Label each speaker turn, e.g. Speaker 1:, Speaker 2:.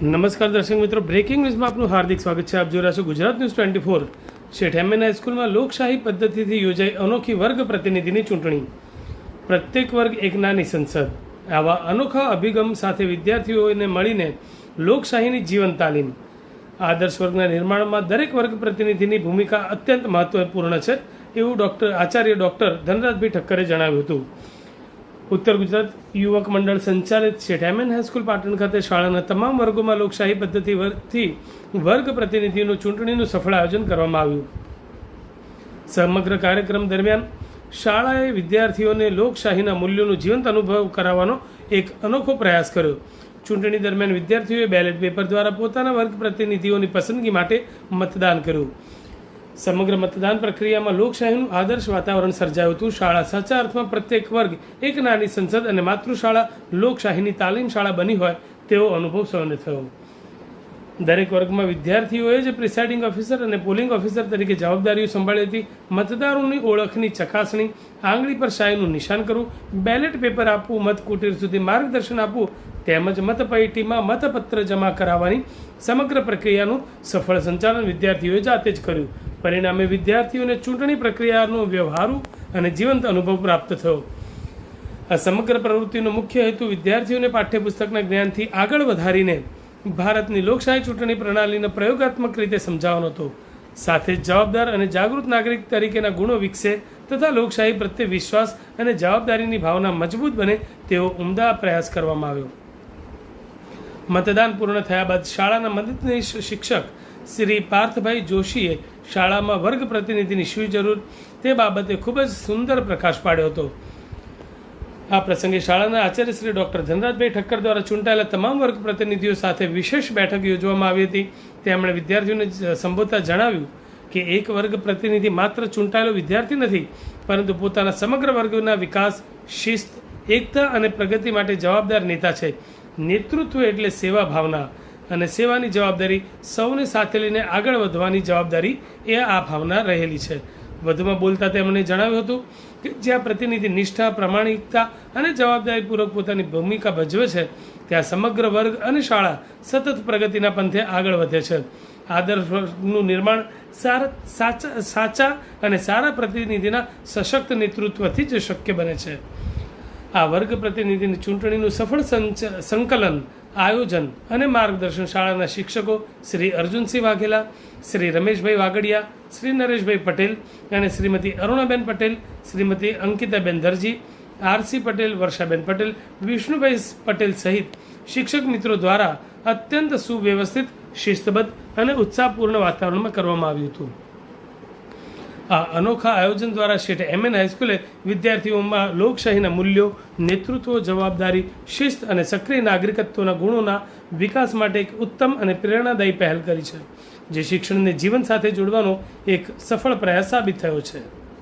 Speaker 1: નમસ્કાર દર્શક મિત્રો, બ્રેકિંગ ન્યૂઝમાં આપનું હાર્દિક સ્વાગત છે. આપ જોઈ રહ્યા છો ગુજરાત ન્યૂઝ 24. શેઠ એમએન હાઈસ્કૂલમાં લોકશાહી પદ્ધતિથી યોજાઈ અનોખી વર્ગ પ્રતિનિધિની ચૂંટણી. પ્રત્યેક વર્ગ એક નાની સંસદ. આવા અનોખા અભિગમ સાથે વિદ્યાર્થીઓને મળીને લોકશાહીની જીવન તાલીમ. આદર્શ વર્ગના નિર્માણમાં દરેક વર્ગ પ્રતિનિધિની ભૂમિકા અત્યંત મહત્વપૂર્ણ છે એવું આચાર્ય ડૉક્ટર ધનરાજભાઈ ઠક્કરે જણાવ્યું હતું. ઉત્તર ગુજરાત યુવક મંડળ સંચાલિત શેઠ એમએન હાઈસ્કૂલ પાટણ ખાતે શાળાના તમામ વર્ગોમાં લોકશાહી પદ્ધતિથી વર્ગ પ્રતિનિધિનું ચૂંટણીનું સફળ આયોજન કરવામાં આવ્યું. સમગ્ર કાર્યક્રમ દરમિયાન શાળાએ વિદ્યાર્થીઓને લોકશાહીના મૂલ્યોનું જીવંત અનુભવ કરાવવાનો એક અનોખો પ્રયાસ કર્યો. ચૂંટણી દરમિયાન વિદ્યાર્થીઓએ બેલેટ પેપર દ્વારા પોતાના વર્ગ પ્રતિનિધિઓની પસંદગી માટે મતદાન કર્યું. સમગ્ર મતદાન પ્રક્રિયામાં લોકશાહીનું આદર્શ વાતાવરણ સર્જાયું હતું. શાળા સાચા અર્થમાં પ્રત્યેક વર્ગ એક નાની સંસદ અને માતૃશાળા લોકશાહીની તાલીમ શાળા બની હોય તેવો અનુભવ સૌને થયો. દરેક વર્ગમાં વિદ્યાર્થીઓએ જ પ્રિસાઇડિંગ ઓફિસર અને પોલિંગ ઓફિસર તરીકે જવાબદારીઓ સંભાળી હતી. મતદારોની ઓળખની ચકાસણી, આંગળી પર શાહીનું નિશાન કરવું, બેલેટ પેપર આપવું, મતકુટીર સુધી માર્ગદર્શન આપવું તેમજ મતપેટીમાં મતપત્ર જમા કરાવવાની સમગ્ર પ્રક્રિયાનું સફળ સંચાલન વિદ્યાર્થીઓએ જાતે જ કર્યું. પરિણામે વિદ્યાર્થીઓને ચૂંટણી પ્રક્રિયાનો વ્યવહારુ અને જીવંત અનુભવ પ્રાપ્ત થયો. આ સમગ્ર પ્રવૃત્તિનો મુખ્ય હેતુ વિદ્યાર્થીઓને પાઠ્યપુસ્તકના જ્ઞાનથી આગળ વધારીને ભારતની લોકશાહી ચૂંટણી પ્રણાલીને પ્રયોગાત્મક રીતે સમજાવવાનો હતો. સાથે જ જવાબદાર અને જાગૃત નાગરિક તરીકેના ગુણો વિકસે તથા લોકશાહી પ્રત્યે વિશ્વાસ અને જવાબદારીની ભાવના મજબૂત બને તેવો ઉમદા પ્રયાસ કરવામાં આવ્યો. મતદાન પૂર્ણ થયા બાદ શાળાના મદદનીશ શિક્ષક શ્રી પાર્થભાઈ જોશીએ શાળામાં વર્ગ પ્રતિનિધિની શું જરૂર તે બાબતે ખૂબ જ સુંદર પ્રકાશ પાડ્યો હતો. આ પ્રસંગે શાળાના આચાર્ય શ્રી ડૉક્ટર ધનરાજભાઈ ઠક્કર દ્વારા ચૂંટાયેલા તમામ વર્ગ પ્રતિનિધિઓ સાથે વિશેષ બેઠક યોજવામાં આવી હતી. તેમણે વિદ્યાર્થીઓને સંબોધતા જણાવ્યું કે એક વર્ગ પ્રતિનિધિ માત્ર ચૂંટાયેલો વિદ્યાર્થી નથી, પરંતુ પોતાના સમગ્ર વર્ગના વિકાસ, શિસ્ત, એકતા અને પ્રગતિ માટે જવાબદાર નેતા છે. નેતૃત્વ એટલે સેવા ભાવના અને સેવાની જવાબદારી, સૌને સાથે લઈને આગળ વધવાની જવાબદારી એ આ ભાવના રહેલી છે. વધુમાં બોલતા તેમણે જણાવ્યું હતું કે જ્યાં પ્રતિનિધિ નિષ્ઠા, પ્રામાણિકતા અને જવાબદારીપૂર્વક પોતાની ભૂમિકા ભજવે છે ત્યાં સમગ્ર વર્ગ અને શાળા સતત પ્રગતિના પંથે આગળ વધે છે. આદર્શ વર્ગનું નિર્માણ સાચા અને સારા પ્રતિનિધિના સશક્ત નેતૃત્વથી જ શક્ય બને છે. આ વર્ગ પ્રતિનિધિની ચૂંટણીનું સફળ સંકલન, આયોજન અને માર્ગદર્શન શાળાના શિક્ષકો શ્રી અર્જુનસિંહ વાઘેલા, શ્રી રમેશભાઈ વાગડિયા, શ્રી નરેશભાઈ પટેલ અને શ્રીમતી અરુણાબેન પટેલ, શ્રીમતી અંકિતાબેન દરજી, આરસી પટેલ, વર્ષાબેન પટેલ, વિષ્ણુભાઈ પટેલ સહિત શિક્ષક મિત્રો દ્વારા અત્યંત સુવ્યવસ્થિત, શિસ્તબદ્ધ અને ઉત્સાહપૂર્ણ વાતાવરણમાં કરવામાં આવ્યું હતું. આ અનોખા આયોજન દ્વારા શેઠ એમએન હાઈસ્કૂલે વિદ્યાર્થીઓમાં લોકશાહીના મૂલ્યો, નેતૃત્વ, જવાબદારી, શિસ્ત અને સક્રિય નાગરિકત્વના ગુણોના વિકાસ માટે એક ઉત્તમ અને પ્રેરણાદાયી પહેલ કરી છે, જે શિક્ષણને જીવન સાથે જોડવાનો એક સફળ પ્રયાસ સાબિત થયો છે.